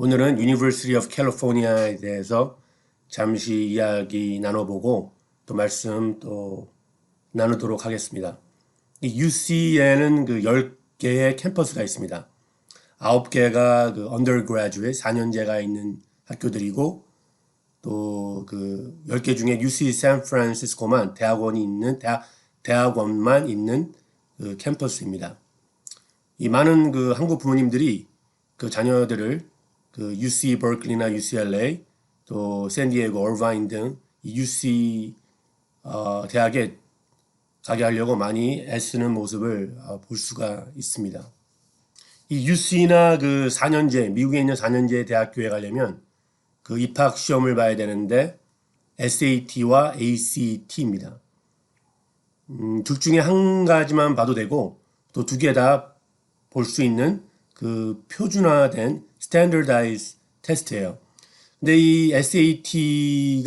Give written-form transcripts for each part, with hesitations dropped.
오늘은 University of California에 대해서 잠시 이야기 나눠보고 또 말씀 또 나누도록 하겠습니다. 이 UC에는 그 10개의 캠퍼스가 있습니다. 9개가 그 undergraduate 4년제가 있는 학교들이고 또 그 10개 중에 UC 샌프란시스코만 대학원만 있는 그 캠퍼스입니다. 이 많은 그 한국 부모님들이 그 자녀들을 그 UC 버클리나 UCLA 또 샌디에고 얼바인 등 UC 대학에 가게 하려고 많이 애쓰는 모습을 볼 수가 있습니다. 이 UC나 그 4년제 미국에 있는 4년제 대학교에 가려면 그 입학 시험을 봐야 되는데 SAT와 ACT입니다. 둘 중에 한 가지만 봐도 되고 또 두 개 다 볼 수 있는 그 표준화된 standardized 테스트예요. 근데 이 SAT는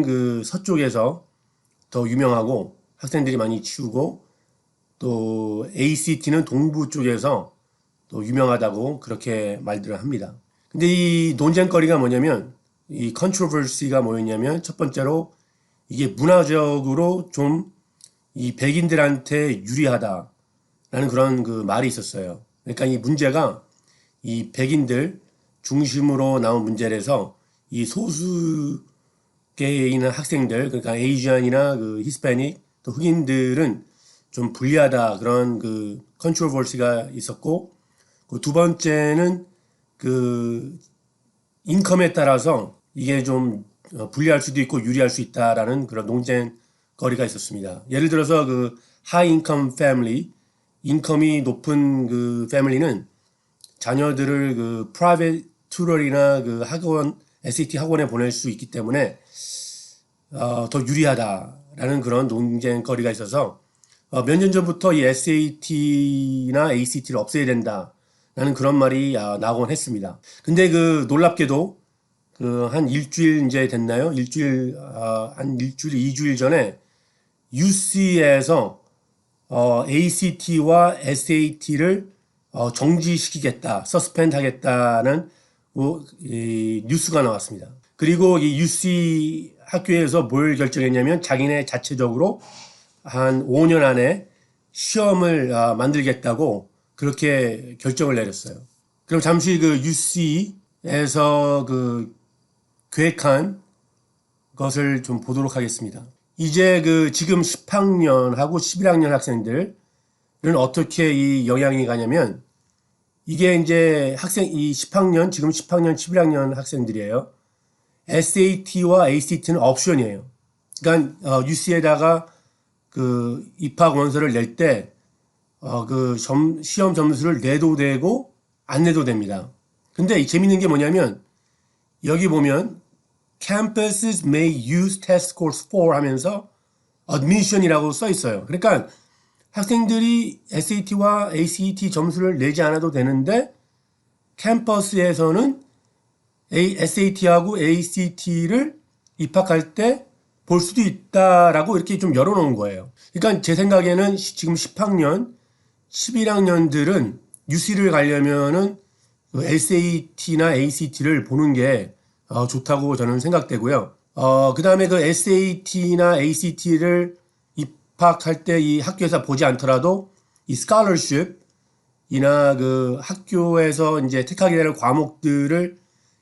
그 서쪽에서 더 유명하고 학생들이 많이 치우고 또 ACT는 동부 쪽에서 또 유명하다고 그렇게 말들을 합니다. 근데 이 논쟁거리가 뭐냐면 이 컨트로버시가 뭐였냐면 첫 번째로 이게 문화적으로 좀 이 백인들한테 유리하다라는 그런 그 말이 있었어요. 그러니까 이 문제가 이 백인들 중심으로 나온 문제라서 이 소수계에 있는 학생들, 그러니까 에이지안이나 그 히스패닉 또 흑인들은 좀 불리하다 그런 그 컨트로버시가 있었고, 그 두 번째는 그 인컴에 따라서 이게 좀 불리할 수도 있고 유리할 수 있다라는 그런 논쟁거리가 있었습니다. 예를 들어서 그 하이 인컴 패밀리, 인컴이 높은 그 패밀리는 자녀들을 그 프라이빗 튜터리나 그 학원, SAT 학원에 보낼 수 있기 때문에 더 유리하다라는 그런 논쟁거리가 있어서 몇 년 전부터 이 SAT나 ACT를 없애야 된다라는 그런 말이 나오곤 했습니다. 근데 그 놀랍게도 그 한 일주일 이제 됐나요? 한 일주일, 2주일 전에 UC에서 ACT와 SAT를 정지시키겠다, 서스펜드 하겠다는 이 뉴스가 나왔습니다. 그리고 이 UC 학교에서 뭘 결정했냐면 자기네 자체적으로 한 5년 안에 시험을 만들겠다고 그렇게 결정을 내렸어요. 그럼 잠시 그 UC에서 그 계획한 것을 좀 보도록 하겠습니다. 이제 그 지금 10학년하고 11학년 학생들은 어떻게 이 영향이 가냐면 이게 이제 이 10학년, 지금 10학년, 11학년 학생들이에요. SAT와 ACT는 옵션이에요. 그러니까 UC에다가 그 입학 원서를 낼 때 그 시험 점수를 내도 되고 안 내도 됩니다. 근데 재밌는 게 뭐냐면 여기 보면 campuses may use test scores for 하면서 admission이라고 써 있어요. 그러니까 학생들이 SAT와 ACT 점수를 내지 않아도 되는데 캠퍼스에서는 SAT하고 ACT를 입학할 때 볼 수도 있다라고 이렇게 좀 열어놓은 거예요. 그러니까 제 생각에는 지금 10학년, 11학년들은 UC를 가려면은 SAT나 ACT를 보는 게 좋다고 저는 생각되고요. 그 다음에 그 SAT나 ACT를 입학할 때 이 학교에서 보지 않더라도 이 scholarship이나 그 학교에서 이제 택하게 되는 과목들을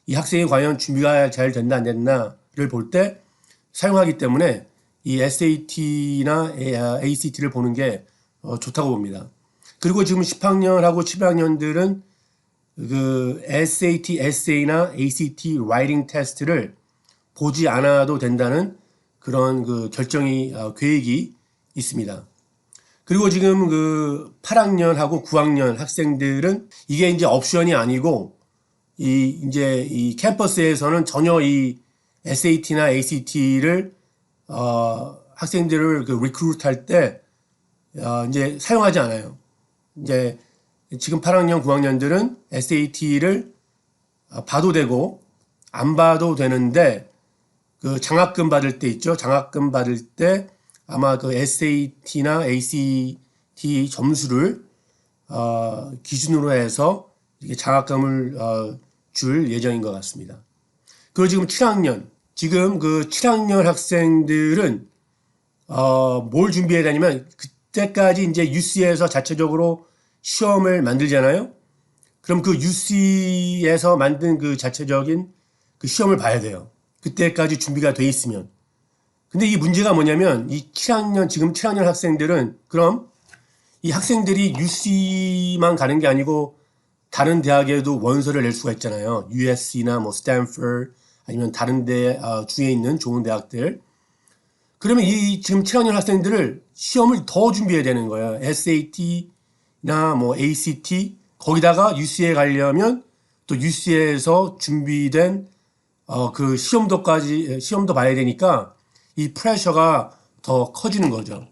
이 학생이 과연 준비가 잘 됐나 안 됐나를 볼 때 사용하기 때문에 이 SAT나 ACT를 보는 게 좋다고 봅니다. 그리고 지금 10학년하고 11학년들은 그 SAT, SA나 ACT 라이팅 테스트를 보지 않아도 된다는 그런 그 계획이 있습니다. 그리고 지금 그 8학년하고 9학년 학생들은 이게 이제 옵션이 아니고 이제 이 캠퍼스에서는 전혀 이 SAT나 ACT를 학생들을 그 리크루트 할 때 이제 사용하지 않아요. 이제 지금 8학년, 9학년들은 SAT를 봐도 되고 안 봐도 되는데 그 장학금 받을 때 있죠. 장학금 받을 때 아마 그 SAT나 ACT 점수를 기준으로 해서 이게 장학금을 줄 예정인 것 같습니다. 그리고 지금 7학년, 지금 그 7학년 학생들은 뭘 준비해야 되냐면 그때까지 이제 UC에서 자체적으로 시험을 만들잖아요. 그럼 그 UC에서 만든 그 자체적인 그 시험을 봐야 돼요. 그때까지 준비가 돼 있으면. 근데 이 문제가 뭐냐면 이 7학년, 지금 7학년 학생들은 그럼 이 학생들이 UC만 가는 게 아니고 다른 대학에도 원서를 낼 수가 있잖아요. USC나 뭐 스탠퍼드 아니면 다른 데 주에 있는 좋은 대학들. 그러면 이 지금 7학년 학생들을 시험을 더 준비해야 되는 거예요. SAT나 뭐 ACT 거기다가 UC에 가려면 또 UC에서 준비된 그 시험도 봐야 되니까 이 프레셔가 더 커지는 거죠.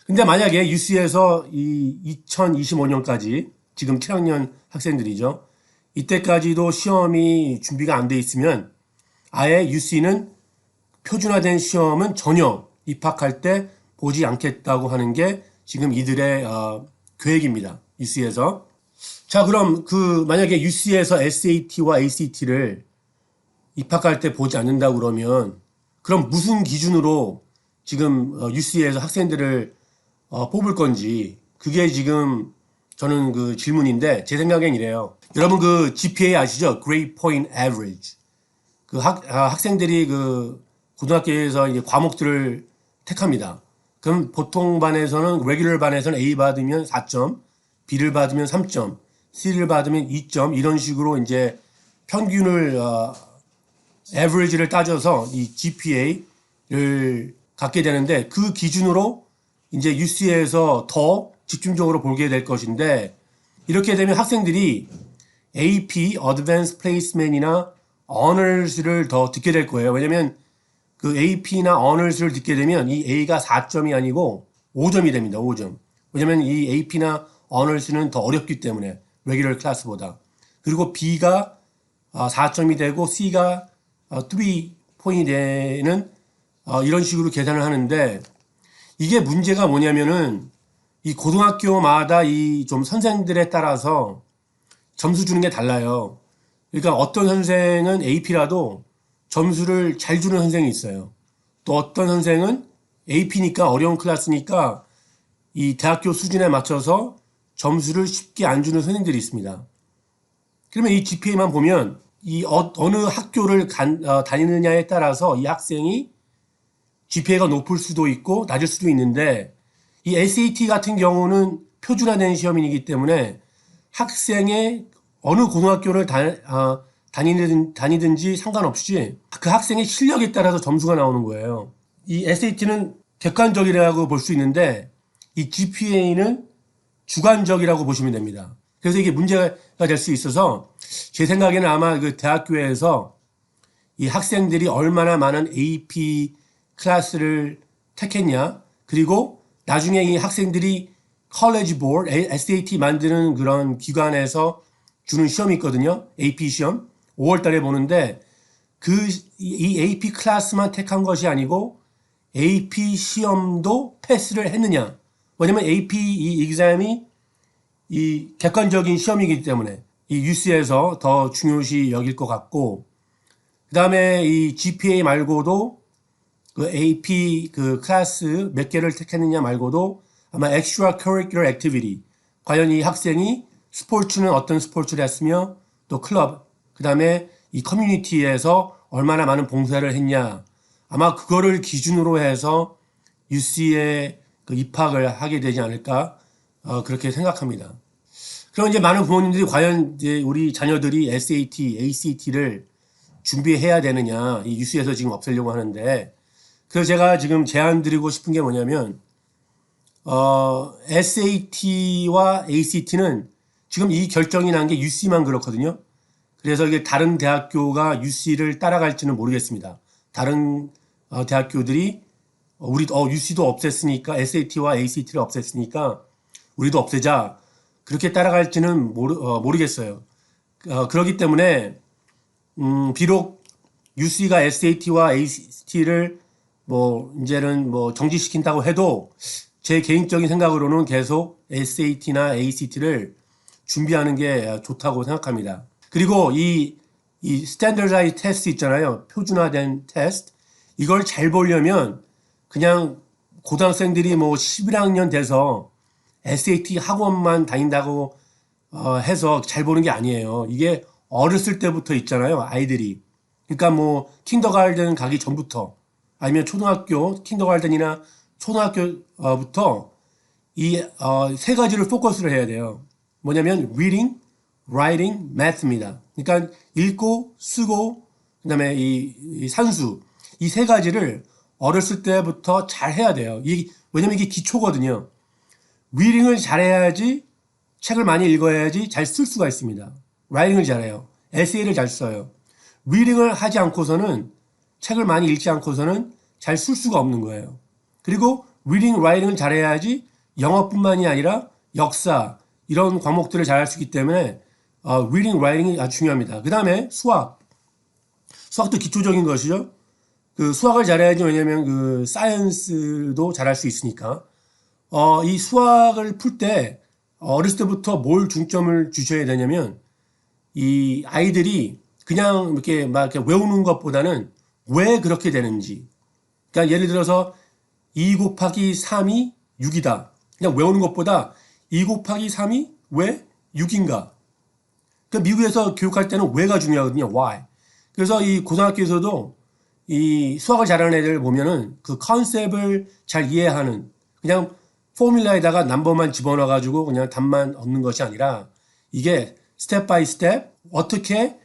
근데 만약에 UC에서 이 2025년까지 지금 7학년 학생들이죠. 이때까지도 시험이 준비가 안 돼 있으면 아예 UC는 표준화된 시험은 전혀 입학할 때 보지 않겠다고 하는 게 지금 이들의 계획입니다. UC에서. 자, 그럼 그 만약에 UC에서 SAT와 ACT를 입학할 때 보지 않는다 그러면 그럼 무슨 기준으로 지금 UC에서 학생들을 뽑을 건지 그게 지금 저는 그 질문인데 제 생각엔 이래요. 여러분 그 GPA 아시죠? Grade Point Average. 그 학생들이 그 고등학교에서 이제 과목들을 택합니다. 그럼 보통 반에서는 레귤러 반에서는 A 받으면 4점, B를 받으면 3점, C를 받으면 2점 이런 식으로 이제 평균을 average를 따져서 이 GPA를 갖게 되는데 그 기준으로 이제 UC에서 더 집중적으로 보게 될 것인데 이렇게 되면 학생들이 AP, Advanced Placement이나 Honors를 더 듣게 될 거예요. 왜냐면 그 AP나 Honors를 듣게 되면 이 A가 4점이 아니고 5점이 됩니다. 5점. 왜냐면 이 AP나 Honors는 더 어렵기 때문에 Regular Class보다. 그리고 B가 4점이 되고 C가 3포인트 되는 이런 식으로 계산을 하는데 이게 문제가 뭐냐면은 이 고등학교마다 이 좀 선생들에 따라서 점수 주는 게 달라요. 그러니까 어떤 선생은 AP라도 점수를 잘 주는 선생이 있어요. 또 어떤 선생은 AP니까 어려운 클래스니까 이 대학교 수준에 맞춰서 점수를 쉽게 안 주는 선생들이 있습니다. 그러면 이 GPA만 보면 이 어느 학교를 다니느냐에 따라서 이 학생이 GPA가 높을 수도 있고 낮을 수도 있는데 이 SAT 같은 경우는 표준화된 시험이기 때문에 학생의 어느 고등학교를 다니든지 상관없이 그 학생의 실력에 따라서 점수가 나오는 거예요. 이 SAT는 객관적이라고 볼 수 있는데 이 GPA는 주관적이라고 보시면 됩니다. 그래서 이게 문제가 될 수 있어서 제 생각에는 아마 그 대학교에서 이 학생들이 얼마나 많은 AP 클래스를 택했냐 그리고 나중에 이 학생들이 컬리지 보드, SAT 만드는 그런 기관에서 주는 시험이 있거든요. AP 시험. 5월 달에 보는데 이 AP 클래스만 택한 것이 아니고 AP 시험도 패스를 했느냐. 왜냐면 AP 이 exam이 이 객관적인 시험이기 때문에 이 UC에서 더 중요시 여길 것 같고 그 다음에 이 GPA 말고도 그 AP 그 클래스 몇 개를 택했느냐 말고도 아마 extra curricular activity 과연 이 학생이 스포츠는 어떤 스포츠를 했으며 또 클럽 그 다음에 이 커뮤니티에서 얼마나 많은 봉사를 했냐 아마 그거를 기준으로 해서 UC에 그 입학을 하게 되지 않을까 그렇게 생각합니다. 그럼 이제 많은 부모님들이 과연 이제 우리 자녀들이 SAT, ACT를 준비해야 되느냐 이 UC에서 지금 없애려고 하는데 그래서 제가 지금 제안 드리고 싶은 게 뭐냐면 SAT와 ACT는 지금 이 결정이 난 게 UC만 그렇거든요. 그래서 이게 다른 대학교가 UC를 따라갈지는 모르겠습니다. 다른 대학교들이 우리 UC도 없앴으니까 SAT와 ACT를 없앴으니까 우리도 없애자 그렇게 따라갈지는 모르겠어요. 그렇기 때문에 비록 UC가 SAT와 ACT를 뭐 이제는 뭐 정지시킨다고 해도 제 개인적인 생각으로는 계속 SAT나 ACT를 준비하는 게 좋다고 생각합니다. 그리고 이 스탠더라이즈 테스트 있잖아요. 표준화된 테스트. 이걸 잘 보려면 그냥 고등학생들이 뭐 11학년 돼서 SAT 학원만 다닌다고 해서 잘 보는 게 아니에요. 이게 어렸을 때부터 있잖아요. 아이들이. 그러니까 뭐 킨더가든 가기 전부터 아니면 초등학교 킨더가든이나 초등학교부터 이 세 가지를 포커스를 해야 돼요. 뭐냐면 reading, writing, math입니다. 그러니까 읽고 쓰고 그다음에 이 산수 이 세 가지를 어렸을 때부터 잘 해야 돼요. 왜냐면 이게 기초거든요. reading을 잘해야지 책을 많이 읽어야지 잘 쓸 수가 있습니다. writing을 잘해요. 에세이를 잘 써요. reading을 하지 않고서는 책을 많이 읽지 않고서는 잘 쓸 수가 없는 거예요. 그리고 reading, writing을 잘해야지 영어뿐만이 아니라 역사 이런 과목들을 잘할 수 있기 때문에 reading, writing이 아주 중요합니다. 그 다음에 수학도 기초적인 것이죠. 그 수학을 잘해야지 왜냐면 그 사이언스도 잘할 수 있으니까 이 수학을 풀 때 어렸을 때부터 뭘 중점을 주셔야 되냐면 이 아이들이 그냥 이렇게 막 이렇게 외우는 것보다는 왜 그렇게 되는지. 그러니까 예를 들어서 2 곱하기 3이 6이다. 그냥 외우는 것보다 2 곱하기 3이 왜 6인가? 그러니까 미국에서 교육할 때는 왜가 중요하거든요. why. 그래서 이 고등학교에서도 이 수학을 잘하는 애들 보면은 그 컨셉을 잘 이해하는 그냥 포뮬라에다가 넘버만 집어넣어 가지고 그냥 답만 얻는 것이 아니라 이게 스텝 바이 스텝 어떻게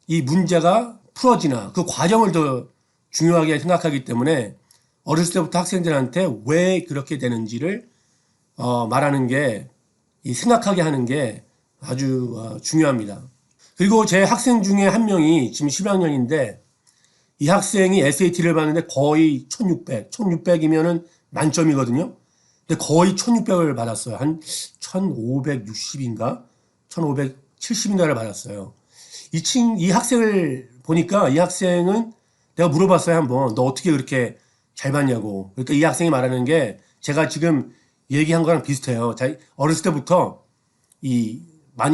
이 문제가 풀어지나 그 과정을 더 중요하게 생각하기 때문에 어렸을 때부터 학생들한테 왜 그렇게 되는지를 말하는 게 생각하게 하는 게 아주 중요합니다. 그리고 제 학생 중에 한 명이 지금 11학년인데 이 학생이 SAT를 봤는데 거의 1600이면은 만점이거든요. 근데 거의 1600을 받았어요. 한 1560인가? 1570인가를 받았어요. 이 학생을 보니까 이 학생은 내가 물어봤어요, 한번. 너 어떻게 그렇게 잘 봤냐고. 그러니까 이 학생이 말하는 게 제가 지금 얘기한 거랑 비슷해요. 어렸을 때부터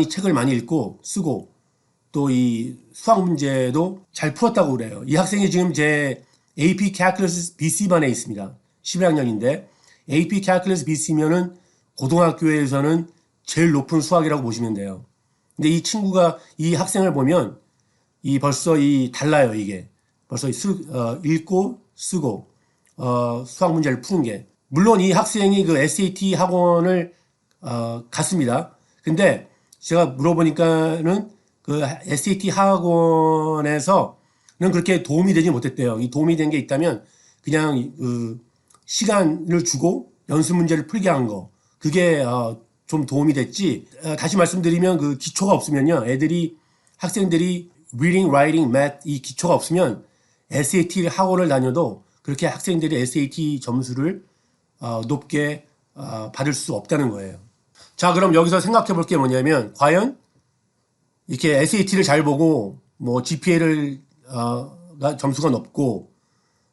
책을 많이 읽고 쓰고 또 이 수학 문제도 잘 풀었다고 그래요. 이 학생이 지금 제 AP Calculus BC반에 있습니다. 11학년인데 AP Calculus BC면은 고등학교에서는 제일 높은 수학이라고 보시면 돼요. 근데 이 학생을 보면 벌써 달라요, 이게. 벌써 읽고 쓰고 수학 문제를 푸는 게. 물론 이 학생이 그 SAT 학원을 갔습니다. 근데 제가 물어보니까는 그 SAT 학원에서는 그렇게 도움이 되지 못했대요. 이 도움이 된 게 있다면 그냥 시간을 주고 연습 문제를 풀게 한 거. 그게 좀 도움이 됐지. 다시 말씀드리면 그 기초가 없으면요. 학생들이 reading, writing, math 이 기초가 없으면 SAT 학원을 다녀도 그렇게 학생들이 SAT 점수를 높게 받을 수 없다는 거예요. 자, 그럼 여기서 생각해 볼 게 뭐냐면 과연 이렇게 SAT를 잘 보고 뭐 GPA를 점수가 높고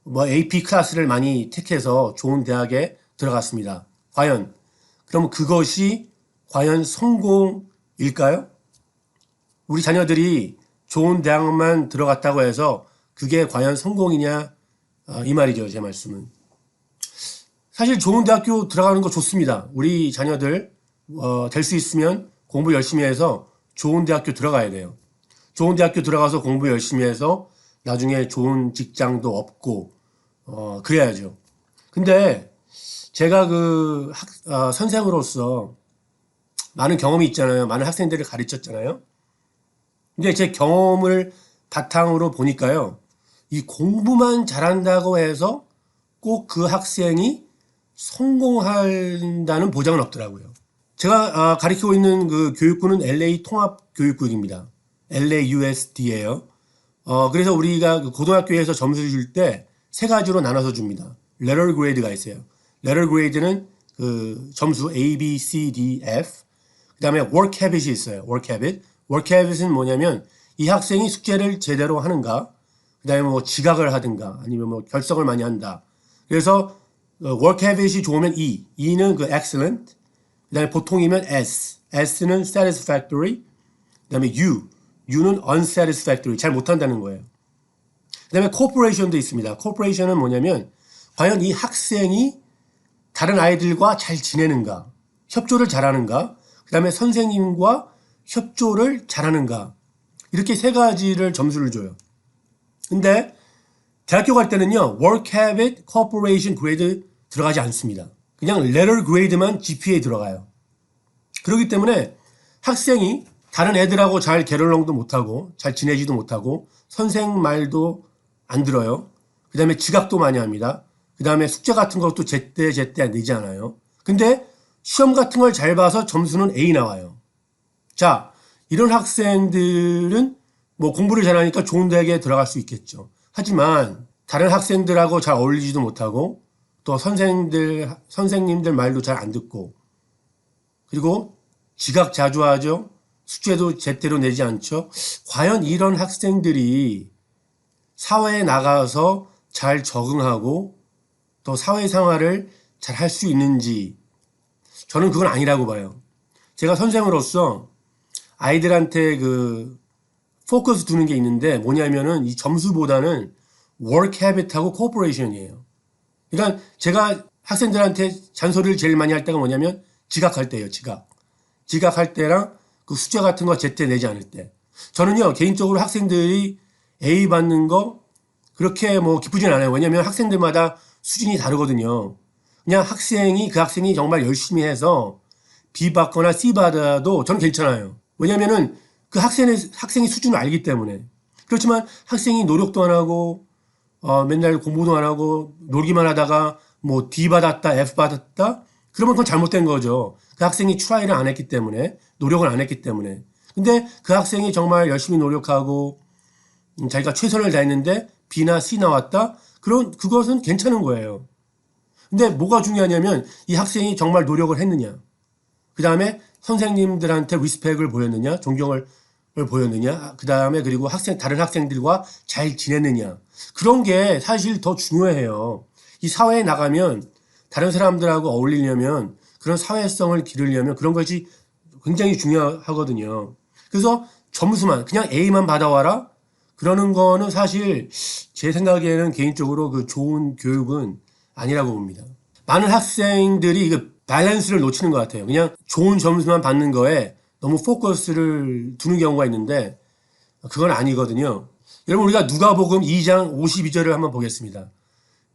뭐 AP 클래스를 많이 택해서 좋은 대학에 들어갔습니다. 그럼 그것이 과연 성공일까요? 우리 자녀들이 좋은 대학만 들어갔다고 해서 그게 과연 성공이냐 이 말이죠. 제 말씀은. 사실 좋은 대학교 들어가는 거 좋습니다. 우리 자녀들 될 수 있으면 공부 열심히 해서 좋은 대학교 들어가야 돼요. 좋은 대학교 들어가서 공부 열심히 해서 나중에 좋은 직장도 얻고 그래야죠. 근데 제가 선생으로서 많은 경험이 있잖아요. 많은 학생들을 가르쳤잖아요. 근데 제 경험을 바탕으로 보니까요. 이 공부만 잘한다고 해서 꼭 그 학생이 성공한다는 보장은 없더라고요. 제가 가르치고 있는 그 교육구는 LA 통합교육국입니다. LAUSD예요. 그래서 우리가 그 고등학교에서 점수를 줄 때 세 가지로 나눠서 줍니다. letter grade가 있어요. letter grade는 그 점수 A, B, C, D, F. 그 다음에 work habit이 있어요. work habit. work habit은 뭐냐면 이 학생이 숙제를 제대로 하는가, 그 다음에 뭐 지각을 하든가, 아니면 뭐 결석을 많이 한다. 그래서 work habit이 좋으면 E는 그 excellent, 그 그 다음에 보통이면 S. S는 satisfactory. 그 다음에 U는 unsatisfactory. 잘 못한다는 거예요. 그 다음에 corporation도 있습니다. corporation은 뭐냐면 과연 이 학생이 다른 아이들과 잘 지내는가, 협조를 잘하는가, 그 다음에 선생님과 협조를 잘하는가, 이렇게 세 가지를 점수를 줘요. 근데 대학교 갈 때는요, work habit, cooperation grade 들어가지 않습니다. 그냥 letter grade만 GPA에 들어가요. 그렇기 때문에 학생이 다른 애들하고 잘 게롤롱도 못하고 잘 지내지도 못하고 선생 말도 안 들어요. 그 다음에 지각도 많이 합니다. 그 다음에 숙제 같은 것도 제때 내지 않아요. 근데 시험 같은 걸 잘 봐서 점수는 A 나와요. 자, 이런 학생들은 뭐 공부를 잘하니까 좋은 대학에 들어갈 수 있겠죠. 하지만 다른 학생들하고 잘 어울리지도 못하고 또 선생님들 말도 잘 안 듣고 그리고 지각 자주 하죠. 숙제도 제대로 내지 않죠. 과연 이런 학생들이 사회에 나가서 잘 적응하고 또 사회생활을 잘 할 수 있는지 저는 그건 아니라고 봐요. 제가 선생으로서 아이들한테 그 포커스 두는 게 있는데 뭐냐면은 이 점수보다는 work habit하고 cooperation이에요. 그러니까 제가 학생들한테 잔소리를 제일 많이 할 때가 뭐냐면 지각할 때예요. 지각할 때랑 그 숙제 같은 거 제때 내지 않을 때. 저는요 개인적으로 학생들이 A 받는 거 그렇게 뭐 기쁘진 않아요. 왜냐면 학생들마다 수준이 다르거든요. 그냥 그 학생이 정말 열심히 해서 B 받거나 C 받아도 저는 괜찮아요. 왜냐면은 그 학생의 수준을 알기 때문에. 그렇지만 학생이 노력도 안 하고 맨날 공부도 안 하고 놀기만 하다가 뭐 D 받았다, F 받았다? 그러면 그건 잘못된 거죠. 그 학생이 트라이를 안 했기 때문에, 노력을 안 했기 때문에. 근데 그 학생이 정말 열심히 노력하고 자기가 최선을 다했는데 B나 C 나왔다? 그것은 괜찮은 거예요. 근데 뭐가 중요하냐면 이 학생이 정말 노력을 했느냐. 그 다음에 선생님들한테 리스펙을 보였느냐, 존경을 보였느냐, 그 다음에 그리고 다른 학생들과 잘 지냈느냐. 그런 게 사실 더 중요해요. 이 사회에 나가면 다른 사람들하고 어울리려면 그런 사회성을 기르려면 그런 것이 굉장히 중요하거든요. 그래서 점수만, 그냥 A만 받아와라? 그러는 거는 사실 제 생각에는 개인적으로 그 좋은 교육은 아니라고 봅니다. 많은 학생들이 밸런스를 놓치는 것 같아요. 그냥 좋은 점수만 받는 거에 너무 포커스를 두는 경우가 있는데 그건 아니거든요. 여러분 우리가 누가복음 2장 52절을 한번 보겠습니다.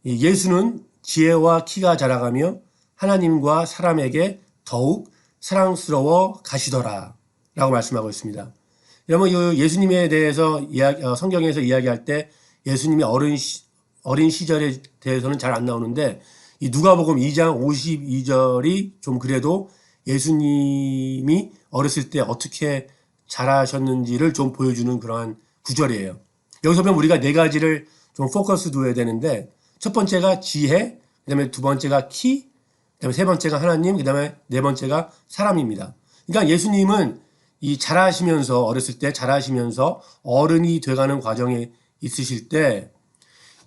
예수는 지혜와 키가 자라가며 하나님과 사람에게 더욱 사랑스러워 가시더라 라고 말씀하고 있습니다. 여러분 예수님에 대해서 성경에서 이야기할 때 예수님이 어린 시절에 대해서는 잘 안 나오는데 이 누가복음 2장 52절이 좀 그래도 예수님이 어렸을 때 어떻게 자라셨는지를 좀 보여주는 그러한 구절이에요. 여기서 보면 우리가 네 가지를 좀 포커스 둬야 되는데 첫 번째가 지혜, 그 다음에 두 번째가 키, 그 다음에 세 번째가 하나님, 그 다음에 네 번째가 사람입니다. 그러니까 예수님은 어렸을 때 자라시면서 어른이 돼가는 과정에 있으실 때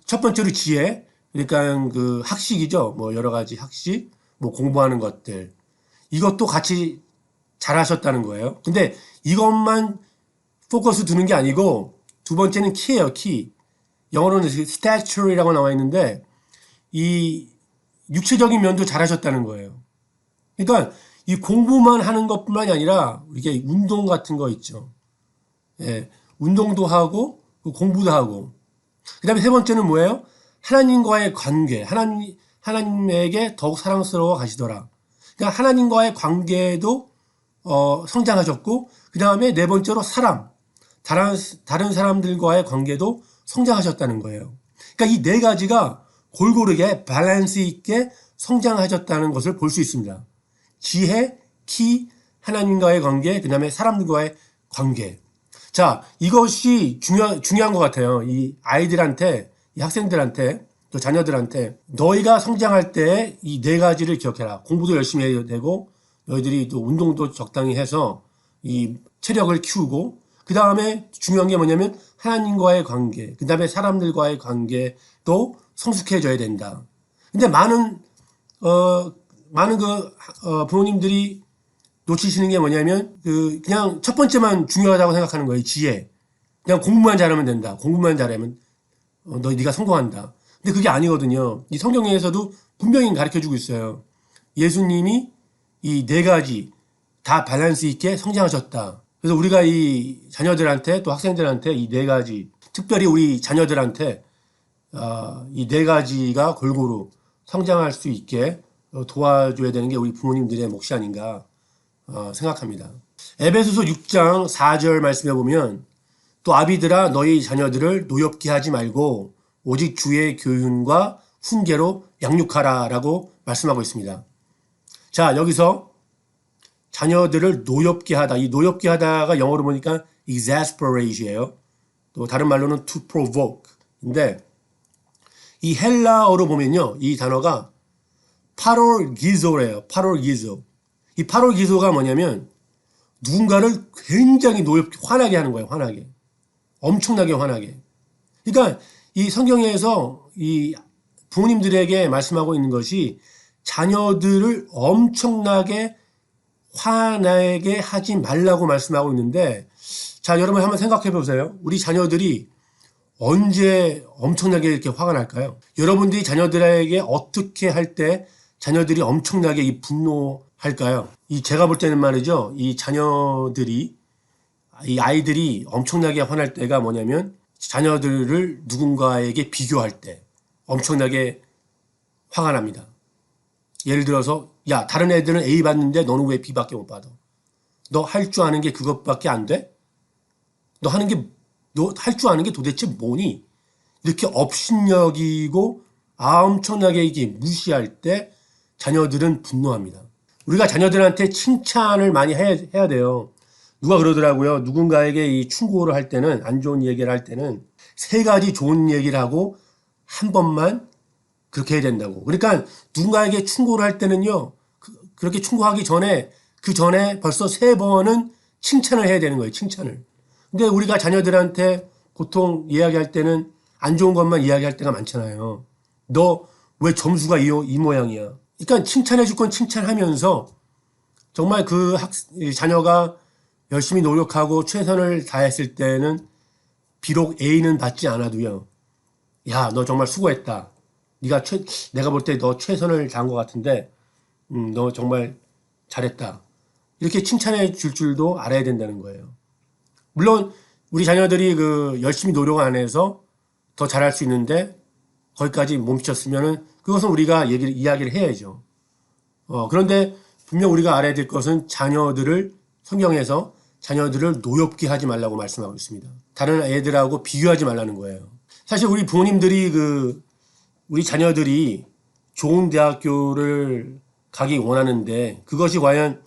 첫 번째로 지혜, 그러니까 그 학식이죠. 뭐 여러 가지 학식, 뭐 공부하는 것들. 이것도 같이 잘하셨다는 거예요. 근데 이것만 포커스 두는 게 아니고 두 번째는 키예요, 키. 영어로는 stature이라고 나와 있는데 이 육체적인 면도 잘하셨다는 거예요. 그러니까 이 공부만 하는 것뿐만이 아니라 이게 운동 같은 거 있죠. 예, 운동도 하고 공부도 하고. 그다음에 세 번째는 뭐예요? 하나님과의 관계. 하나님에게 더욱 사랑스러워 가시더라. 그러니까 하나님과의 관계도 성장하셨고 그다음에 네 번째로 다른 사람들과의 관계도 성장하셨다는 거예요. 그러니까 이 네 가지가 골고루게 밸런스 있게 성장하셨다는 것을 볼 수 있습니다. 지혜, 키, 하나님과의 관계, 그 다음에 사람들과의 관계. 자, 이것이 중요한 것 같아요. 이 아이들한테, 이 학생들한테, 또 자녀들한테 너희가 성장할 때 이 네 가지를 기억해라. 공부도 열심히 해야 되고 너희들이 또 운동도 적당히 해서 이 체력을 키우고 그 다음에 중요한 게 뭐냐면 하나님과의 관계, 그 다음에 사람들과의 관계도 성숙해져야 된다. 근데 많은 부모님들이 놓치시는 게 뭐냐면 그냥 첫 번째만 중요하다고 생각하는 거예요. 지혜. 그냥 공부만 잘하면 된다. 공부만 잘하면 네가 성공한다. 근데 그게 아니거든요. 이 성경에서도 분명히 가르쳐주고 있어요. 예수님이 이 네 가지 다 밸런스 있게 성장하셨다. 그래서 우리가 이 자녀들한테 또 학생들한테 이 네 가지, 특별히 우리 자녀들한테 이 네 가지가 골고루 성장할 수 있게 도와줘야 되는 게 우리 부모님들의 몫이 아닌가 생각합니다. 에베소서 6장 4절 말씀해 보면 또 아비들아 너희 자녀들을 노엽게 하지 말고 오직 주의 교훈과 훈계로 양육하라 라고 말씀하고 있습니다. 자, 여기서 자녀들을 노엽게 하다. 이 노엽게 하다가 영어로 보니까 exasperate이에요. 또 다른 말로는 to provoke인데 이 헬라어로 보면요. 이 단어가 파롤기조래요. 파롤기조. 이 파롤기조가 뭐냐면 누군가를 굉장히 노엽게 화나게 하는 거예요. 화나게. 엄청나게 화나게. 그러니까 이 성경에서 이 부모님들에게 말씀하고 있는 것이 자녀들을 엄청나게 화나게 하지 말라고 말씀하고 있는데 자, 여러분 한번 생각해 보세요. 우리 자녀들이 언제 엄청나게 이렇게 화가 날까요? 여러분들이 자녀들에게 어떻게 할 때 자녀들이 엄청나게 이 분노할까요? 이 제가 볼 때는 말이죠. 이 자녀들이 이 아이들이 엄청나게 화날 때가 뭐냐면 자녀들을 누군가에게 비교할 때 엄청나게 화가 납니다. 예를 들어서 야 다른 애들은 A 받는데 너는 왜 B밖에 못 받아? 너 할 줄 아는 게 그것밖에 안 돼? 너 할 줄 아는 게 도대체 뭐니? 이렇게 업신여기고 엄청나게 이게 무시할 때 자녀들은 분노합니다. 우리가 자녀들한테 칭찬을 많이 해야 돼요. 누가 그러더라고요. 누군가에게 이 충고를 할 때는 안 좋은 얘기를 할 때는 세 가지 좋은 얘기를 하고 한 번만 그렇게 해야 된다고. 그러니까 누군가에게 충고를 할 때는요. 그렇게 충고하기 전에 그 전에 벌써 세 번은 칭찬을 해야 되는 거예요. 칭찬을. 근데 우리가 자녀들한테 보통 이야기할 때는 안 좋은 것만 이야기할 때가 많잖아요. 너 왜 점수가 이 모양이야. 그러니까 칭찬해 줄 건 칭찬하면서 정말 자녀가 열심히 노력하고 최선을 다했을 때는 비록 A는 받지 않아도요. 야, 너 정말 수고했다. 내가 볼 때 너 최선을 다한 것 같은데, 너 정말 잘했다. 이렇게 칭찬해 줄 줄도 알아야 된다는 거예요. 물론 우리 자녀들이 열심히 노력 안 해서 더 잘할 수 있는데 거기까지 못 미쳤으면은 그것은 우리가 이야기를 해야죠. 그런데 분명 우리가 알아야 될 것은 성경에서 자녀들을 노엽게 하지 말라고 말씀하고 있습니다. 다른 애들하고 비교하지 말라는 거예요. 사실 우리 부모님들이 우리 자녀들이 좋은 대학교를 가기 원하는데 그것이 과연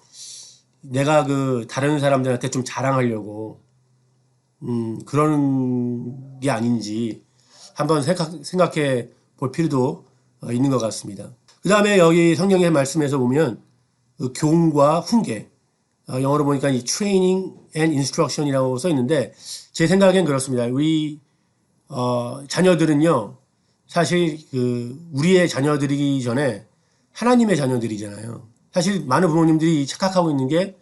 내가 다른 사람들한테 좀 자랑하려고 그런 게 아닌지 한번 생각해 볼 필요도 있는 것 같습니다. 그 다음에 여기 성경의 말씀에서 보면 교훈과 훈계, 영어로 보니까 이 training and instruction이라고 써 있는데 제 생각엔 그렇습니다. 우리 자녀들은요 사실 우리의 자녀들이기 전에 하나님의 자녀들이잖아요. 사실 많은 부모님들이 착각하고 있는 게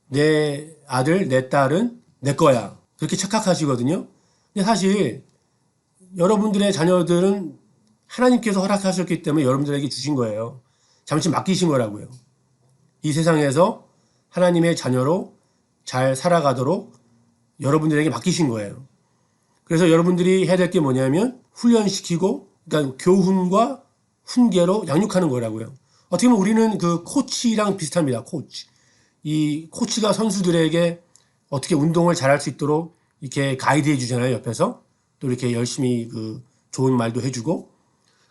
내 아들, 내 딸은 내 거야. 그렇게 착각하시거든요. 근데 사실 여러분들의 자녀들은 하나님께서 허락하셨기 때문에 여러분들에게 주신 거예요. 잠시 맡기신 거라고요. 이 세상에서 하나님의 자녀로 잘 살아가도록 여러분들에게 맡기신 거예요. 그래서 여러분들이 해야 될 게 뭐냐면 훈련시키고 그러니까 교훈과 훈계로 양육하는 거라고요. 어떻게 보면 우리는 코치랑 비슷합니다. 이 코치가 선수들에게 어떻게 운동을 잘할 수 있도록 이렇게 가이드해 주잖아요. 옆에서 또 이렇게 열심히 좋은 말도 해주고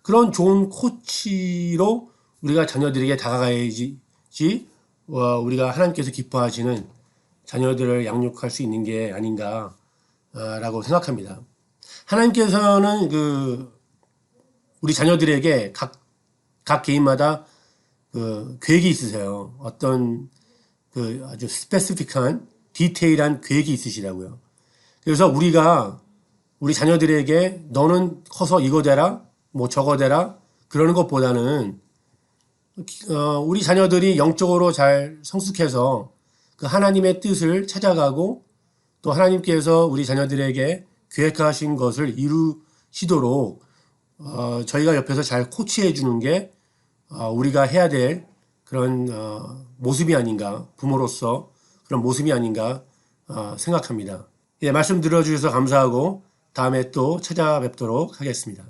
그런 좋은 코치로 우리가 자녀들에게 다가가야지 우리가 하나님께서 기뻐하시는 자녀들을 양육할 수 있는 게 아닌가라고 생각합니다. 하나님께서는 우리 자녀들에게 각 개인마다 계획이 있으세요. 어떤 아주 스페시픽한 디테일한 계획이 있으시라고요. 그래서 우리 자녀들에게 너는 커서 이거 되라, 뭐 저거 되라 그러는 것보다는 우리 자녀들이 영적으로 잘 성숙해서 그 하나님의 뜻을 찾아가고 또 하나님께서 우리 자녀들에게 계획하신 것을 이루시도록 저희가 옆에서 잘 코치해 주는 게 우리가 해야 될 그런 모습이 아닌가, 부모로서 그런 모습이 아닌가 생각합니다. 예, 말씀 들어주셔서 감사하고 다음에 또 찾아뵙도록 하겠습니다.